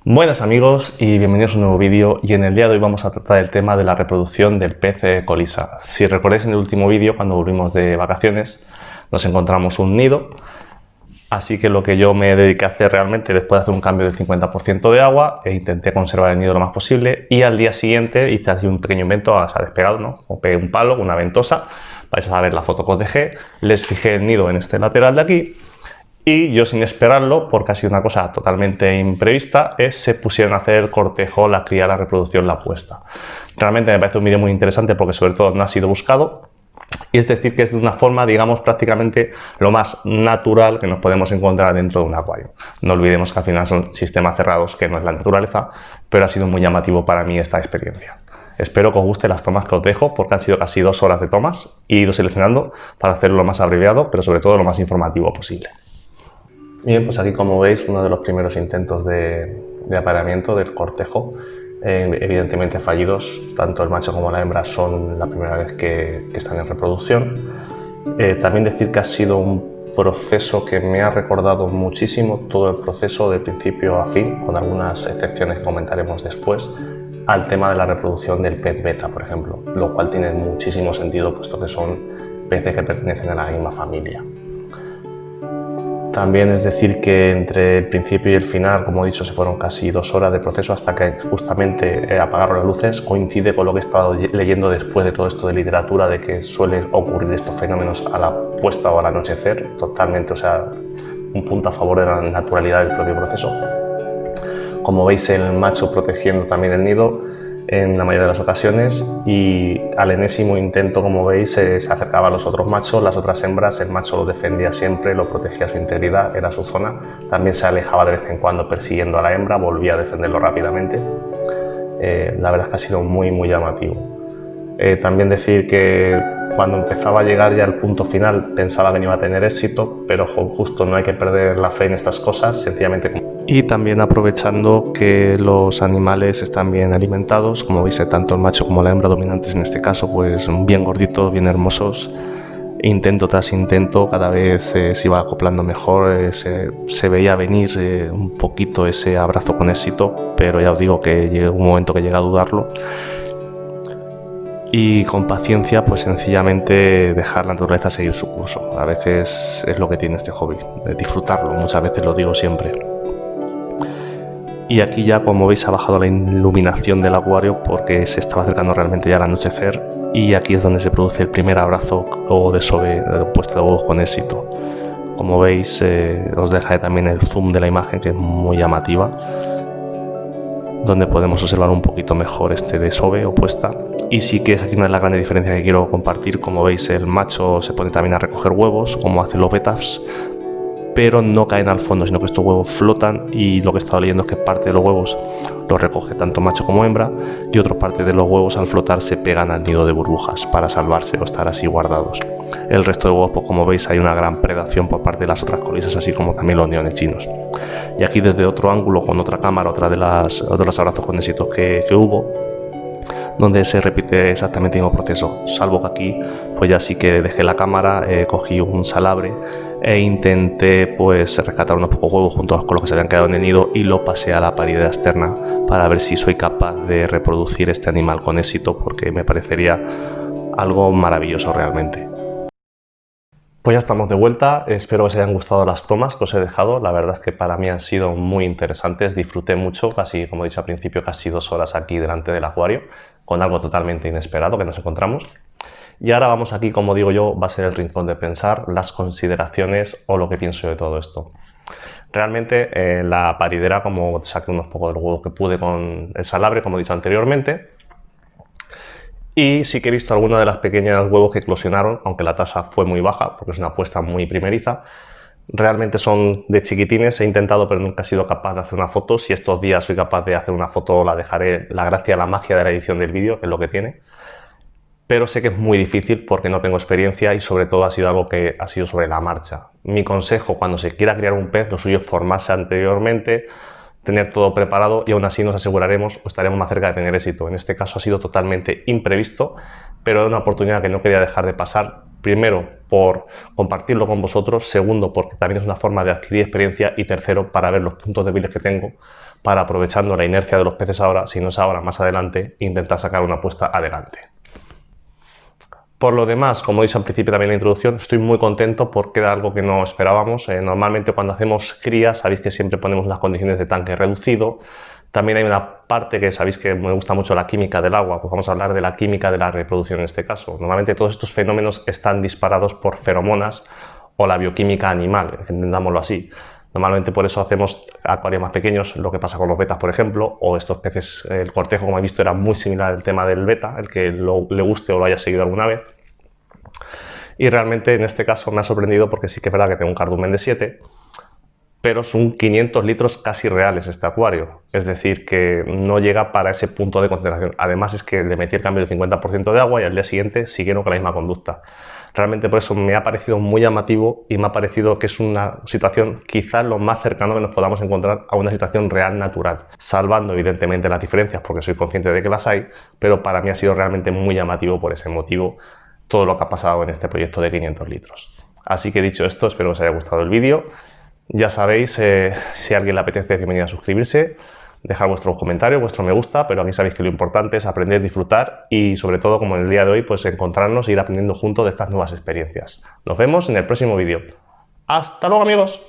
Buenas amigos y bienvenidos a un nuevo vídeo, y en el día de hoy vamos a tratar el tema de la reproducción del pez colisa. Si recordáis, en el último vídeo, cuando volvimos de vacaciones, nos encontramos un nido, así que lo que yo me dediqué a hacer realmente, después de hacer un cambio del 50% de agua, intenté conservar el nido lo más posible, y al día siguiente hice así un pequeño invento, se ha despegado, ¿no? Pegué un palo, una ventosa, vais a ver la foto que os dejé, les fijé el nido en este lateral de aquí. Y yo, sin esperarlo, porque ha sido una cosa totalmente imprevista, se pusieron a hacer el cortejo, la cría, la reproducción, la puesta. Realmente me parece un vídeo muy interesante porque sobre todo no ha sido buscado, y es decir que es de una forma, digamos, prácticamente lo más natural que nos podemos encontrar dentro de un acuario. No olvidemos que al final son sistemas cerrados, que no es la naturaleza, pero ha sido muy llamativo para mí esta experiencia. Espero que os gusten las tomas que os dejo, porque han sido casi 2 horas de tomas y he ido seleccionando para hacerlo lo más abreviado, pero sobre todo lo más informativo posible. Bien, pues aquí, como veis, uno de los primeros intentos de apareamiento, del cortejo, evidentemente fallidos. Tanto el macho como la hembra son la primera vez que están en reproducción. También decir que ha sido un proceso que me ha recordado muchísimo todo el proceso de principio a fin, con algunas excepciones que comentaremos después, al tema de la reproducción del pez beta, por ejemplo, lo cual tiene muchísimo sentido puesto que son peces que pertenecen a la misma familia. También es decir que entre el principio y el final, como he dicho, se fueron casi 2 horas de proceso hasta que justamente apagaron las luces. Coincide con lo que he estado leyendo después de todo esto de literatura, de que suelen ocurrir estos fenómenos a la puesta o al anochecer, totalmente, o sea, un punto a favor de la naturalidad del propio proceso. Como veis, el macho protegiendo también el nido en la mayoría de las ocasiones, y al enésimo intento, como veis, se acercaba a los otros machos, las otras hembras, el macho lo defendía siempre, lo protegía, su integridad, era su zona. También se alejaba de vez en cuando persiguiendo a la hembra, volvía a defenderlo rápidamente. La verdad es que ha sido muy llamativo. También decir que cuando empezaba a llegar ya al punto final pensaba que no iba a tener éxito, pero justo no hay que perder la fe en estas cosas, sencillamente. Y también aprovechando que los animales están bien alimentados, como veis, tanto el macho como la hembra dominantes en este caso, pues bien gorditos, bien hermosos. Intento tras intento, cada vez se iba acoplando mejor, se veía venir un poquito ese abrazo con éxito, pero ya os digo que llegó un momento que llegué a dudarlo. Y con paciencia, pues sencillamente dejar la naturaleza seguir su curso. A veces es lo que tiene este hobby, disfrutarlo, muchas veces lo digo siempre. Y aquí ya, como veis, ha bajado la iluminación del acuario porque se estaba acercando realmente ya al anochecer, y aquí es donde se produce el primer abrazo o desove, puesta de huevos con éxito. Como veis, os dejaré también el zoom de la imagen, que es muy llamativa, donde podemos observar un poquito mejor este desove o puesta. Y sí que es aquí una de las grandes diferencias que quiero compartir. Como veis, el macho se pone también a recoger huevos, como hacen los betas, pero no caen al fondo, sino que estos huevos flotan, y lo que he estado leyendo es que parte de los huevos los recoge tanto macho como hembra, y otra parte de los huevos, al flotar, se pegan al nido de burbujas para salvarse o estar así guardados. El resto de huevos, pues como veis, hay una gran predación por parte de las otras colisas, así como también los neones chinos. Y aquí, desde otro ángulo, con otra cámara, otro de los abrazos con éxitos que hubo, donde se repite exactamente el mismo proceso, salvo que aquí pues ya sí que dejé la cámara, cogí un salabre e intenté pues rescatar unos pocos huevos juntos con los que se habían quedado en el nido, y lo pasé a la paridad externa para ver si soy capaz de reproducir este animal con éxito, porque me parecería algo maravilloso realmente. Pues ya estamos de vuelta, espero que os hayan gustado las tomas que os he dejado. La verdad es que para mí han sido muy interesantes, disfruté mucho, casi, como he dicho al principio, casi 2 horas aquí delante del acuario, con algo totalmente inesperado que nos encontramos. Y ahora vamos aquí, como digo yo, va a ser el rincón de pensar, las consideraciones o lo que pienso yo de todo esto. Realmente la paridera, como saqué unos pocos de los huevos que pude con el salabre, como he dicho anteriormente, y sí que he visto algunas de las pequeñas huevos que eclosionaron, aunque la tasa fue muy baja, porque es una apuesta muy primeriza. Realmente son de chiquitines, he intentado, pero nunca he sido capaz de hacer una foto. Si estos días soy capaz de hacer una foto, la dejaré. La gracia, la magia de la edición del vídeo, que es lo que tiene. Pero sé que es muy difícil porque no tengo experiencia, y sobre todo ha sido algo que ha sido sobre la marcha. Mi consejo, cuando se quiera criar un pez, lo suyo es formarse anteriormente, tener todo preparado, y aún así nos aseguraremos o estaremos más cerca de tener éxito. En este caso ha sido totalmente imprevisto, pero era una oportunidad que no quería dejar de pasar, Primero, por compartirlo con vosotros. Segundo, porque también es una forma de adquirir experiencia. Y tercero, para ver los puntos débiles que tengo, para, aprovechando la inercia de los peces ahora, si no es ahora, más adelante, intentar sacar una apuesta adelante. Por lo demás, como he dicho al principio también en la introducción, estoy muy contento porque era algo que no esperábamos. Normalmente cuando hacemos crías, sabéis que siempre ponemos unas condiciones de tanque reducido. También hay una parte que sabéis que me gusta mucho, la química del agua. Pues vamos a hablar de la química de la reproducción en este caso. Normalmente todos estos fenómenos están disparados por feromonas o la bioquímica animal, entendámoslo así. Normalmente por eso hacemos acuarios más pequeños, lo que pasa con los betas, por ejemplo, o estos peces, el cortejo, como he visto, era muy similar al tema del beta, el que le guste o lo haya seguido alguna vez. Y realmente en este caso me ha sorprendido porque sí que es verdad que tengo un cardumen de 7, pero son 500 litros casi reales este acuario. Es decir, que no llega para ese punto de concentración. Además es que le metí el cambio del 50% de agua y al día siguiente siguieron con la misma conducta. Realmente por eso me ha parecido muy llamativo y me ha parecido que es una situación quizás lo más cercano que nos podamos encontrar a una situación real natural, salvando evidentemente las diferencias porque soy consciente de que las hay, pero para mí ha sido realmente muy llamativo por ese motivo todo lo que ha pasado en este proyecto de 500 litros. Así que dicho esto, espero que os haya gustado el vídeo. Ya sabéis, si a alguien le apetece, bienvenido a suscribirse, dejar vuestros comentarios, vuestro me gusta, pero aquí sabéis que lo importante es aprender, disfrutar y sobre todo, como en el día de hoy, pues encontrarnos e ir aprendiendo juntos de estas nuevas experiencias. Nos vemos en el próximo vídeo. ¡Hasta luego, amigos!